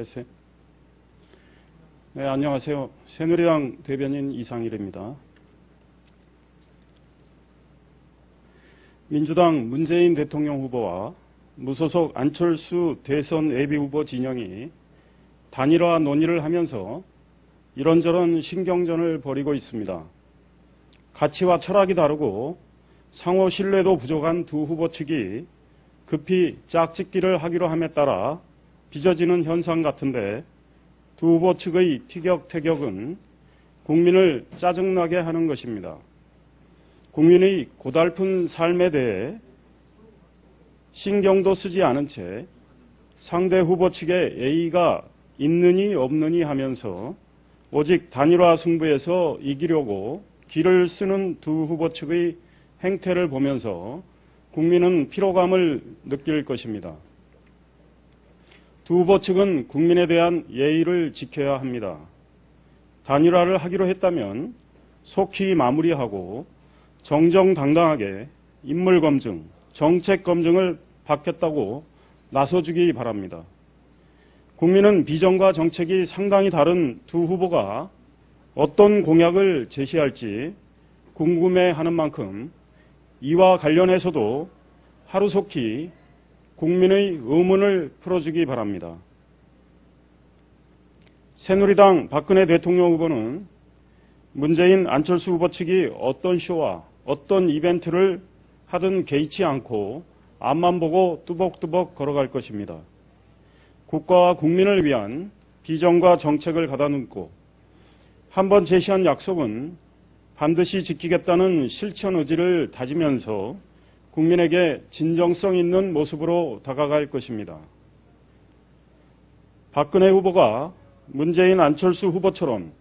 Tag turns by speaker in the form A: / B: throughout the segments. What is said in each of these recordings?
A: 됐어요? 네, 안녕하세요. 새누리당 대변인 이상일입니다. 민주당 문재인 대통령 후보와 무소속 안철수 대선 예비후보 진영이 단일화 논의를 하면서 이런저런 신경전을 벌이고 있습니다. 가치와 철학이 다르고 상호 신뢰도 부족한 두 후보 측이 급히 짝짓기를 하기로 함에 따라 빚어지는 현상 같은데 두 후보 측의 티격태격은 국민을 짜증나게 하는 것입니다. 국민의 고달픈 삶에 대해 신경도 쓰지 않은 채 상대 후보 측에 예의가 있느니 없느니 하면서 오직 단일화 승부에서 이기려고 기를 쓰는 두 후보 측의 행태를 보면서 국민은 피로감을 느낄 것입니다. 두 후보 측은 국민에 대한 예의를 지켜야 합니다. 단일화를 하기로 했다면 속히 마무리하고 정정당당하게 인물 검증, 정책 검증을 받겠다고 나서주기 바랍니다. 국민은 비전과 정책이 상당히 다른 두 후보가 어떤 공약을 제시할지 궁금해하는 만큼 이와 관련해서도 하루속히 국민의 의문을 풀어주기 바랍니다. 새누리당 박근혜 대통령 후보는 문재인 안철수 후보 측이 어떤 쇼와 어떤 이벤트를 하든 개의치 않고 앞만 보고 뚜벅뚜벅 걸어갈 것입니다. 국가와 국민을 위한 비전과 정책을 가다듬고 한번 제시한 약속은 반드시 지키겠다는 실천 의지를 다지면서 국민에게 진정성 있는 모습으로 다가갈 것입니다. 박근혜 후보가 문재인 안철수 후보처럼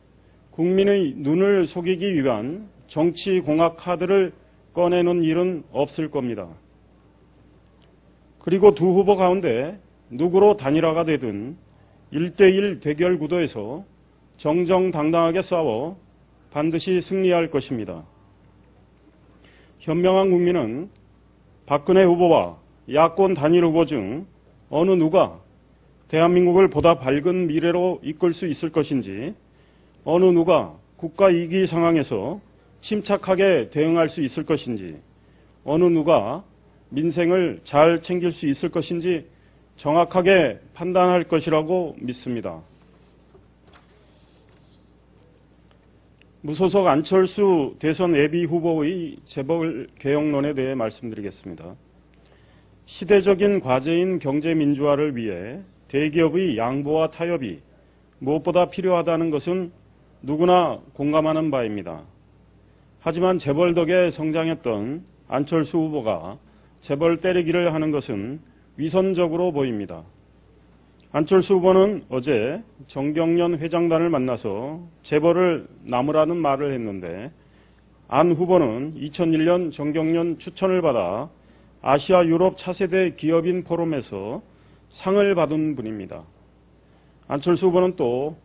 A: 국민의 눈을 속이기 위한 정치공학 카드를 꺼내는 일은 없을 겁니다. 그리고 두 후보 가운데 누구로 단일화가 되든 1대1 대결 구도에서 정정당당하게 싸워 반드시 승리할 것입니다. 현명한 국민은 박근혜 후보와 야권 단일 후보 중 어느 누가 대한민국을 보다 밝은 미래로 이끌 수 있을 것인지, 어느 누가 국가 위기 상황에서 침착하게 대응할 수 있을 것인지, 어느 누가 민생을 잘 챙길 수 있을 것인지 정확하게 판단할 것이라고 믿습니다. 무소속 안철수 대선 예비 후보의 재벌 개혁론에 대해 말씀드리겠습니다. 시대적인 과제인 경제 민주화를 위해 대기업의 양보와 타협이 무엇보다 필요하다는 것은 누구나 공감하는 바입니다. 하지만 재벌 덕에 성장했던 안철수 후보가 재벌 때리기를 하는 것은 위선적으로 보입니다. 안철수 후보는 어제 정경련 회장단을 만나서 재벌을 나무라는 말을 했는데, 안 후보는 2001년 정경련 추천을 받아 아시아 유럽 차세대 기업인 포럼에서 상을 받은 분입니다. 안철수 후보는 또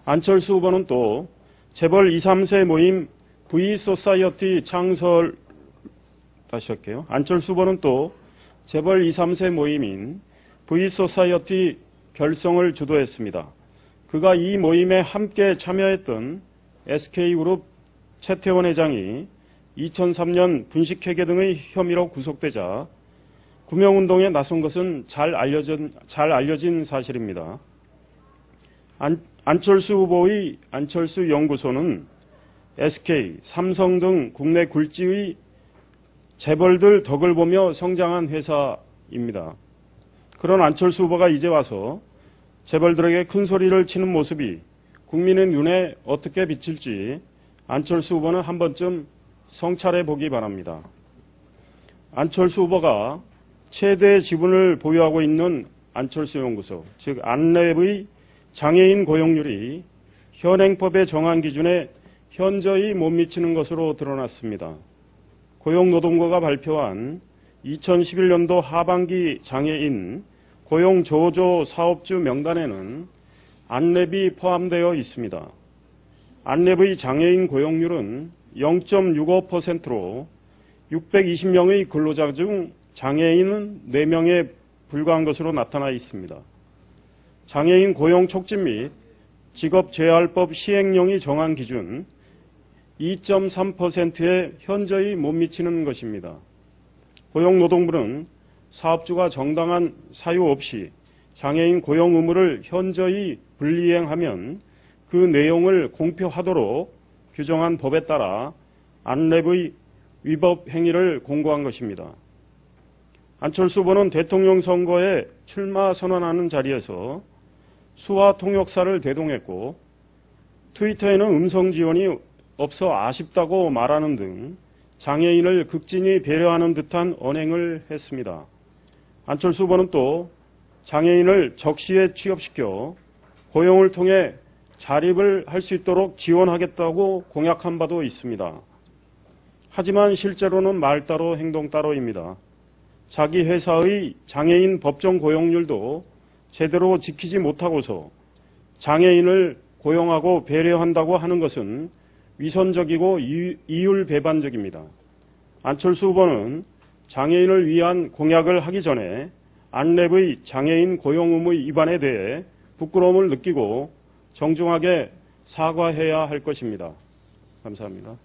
A: 안철수 후보는 또 재벌 2, 3세 모임 V소사이어티 창설, 안철수 후보는 또 재벌 2, 3세 모임인 V소사이어티 결성을 주도했습니다. 그가 이 모임에 함께 참여했던 SK그룹 최태원 회장이 2003년 분식회계 등의 혐의로 구속되자 구명운동에 나선 것은 잘 알려진 사실입니다. 안철수 후보의 안철수 연구소는 SK, 삼성 등 국내 굴지의 재벌들 덕을 보며 성장한 회사입니다. 그런 안철수 후보가 이제 와서 재벌들에게 큰 소리를 치는 모습이 국민의 눈에 어떻게 비칠지 안철수 후보는 한 번쯤 성찰해 보기 바랍니다. 안철수 후보가 최대 지분을 보유하고 있는 안철수 연구소, 즉 안랩의 장애인 고용률이 현행법의 정한 기준에 현저히 못 미치는 것으로 드러났습니다. 고용노동부가 발표한 2011년도 하반기 장애인 고용조조 사업주 명단에는 안랩이 포함되어 있습니다. 안랩의 장애인 고용률은 0.65%로 620명의 근로자 중 장애인은 4명에 불과한 것으로 나타나 있습니다. 장애인 고용 촉진 및 직업재활법 시행령이 정한 기준 2.3%에 현저히 못 미치는 것입니다. 고용노동부는 사업주가 정당한 사유 없이 장애인 고용 의무를 현저히 불이행하면 그 내용을 공표하도록 규정한 법에 따라 안랩의 위법 행위를 공고한 것입니다. 안철수 후보는 대통령 선거에 출마 선언하는 자리에서 수화 통역사를 대동했고 트위터에는 음성 지원이 없어 아쉽다고 말하는 등 장애인을 극진히 배려하는 듯한 언행을 했습니다. 안철수 후보는 또 장애인을 적시에 취업시켜 고용을 통해 자립을 할 수 있도록 지원하겠다고 공약한 바도 있습니다. 하지만 실제로는 말 따로 행동 따로입니다. 자기 회사의 장애인 법정 고용률도 제대로 지키지 못하고서 장애인을 고용하고 배려한다고 하는 것은 위선적이고 이율배반적입니다. 안철수 후보는 장애인을 위한 공약을 하기 전에 안랩의 장애인 고용 의무 위반에 대해 부끄러움을 느끼고 정중하게 사과해야 할 것입니다. 감사합니다.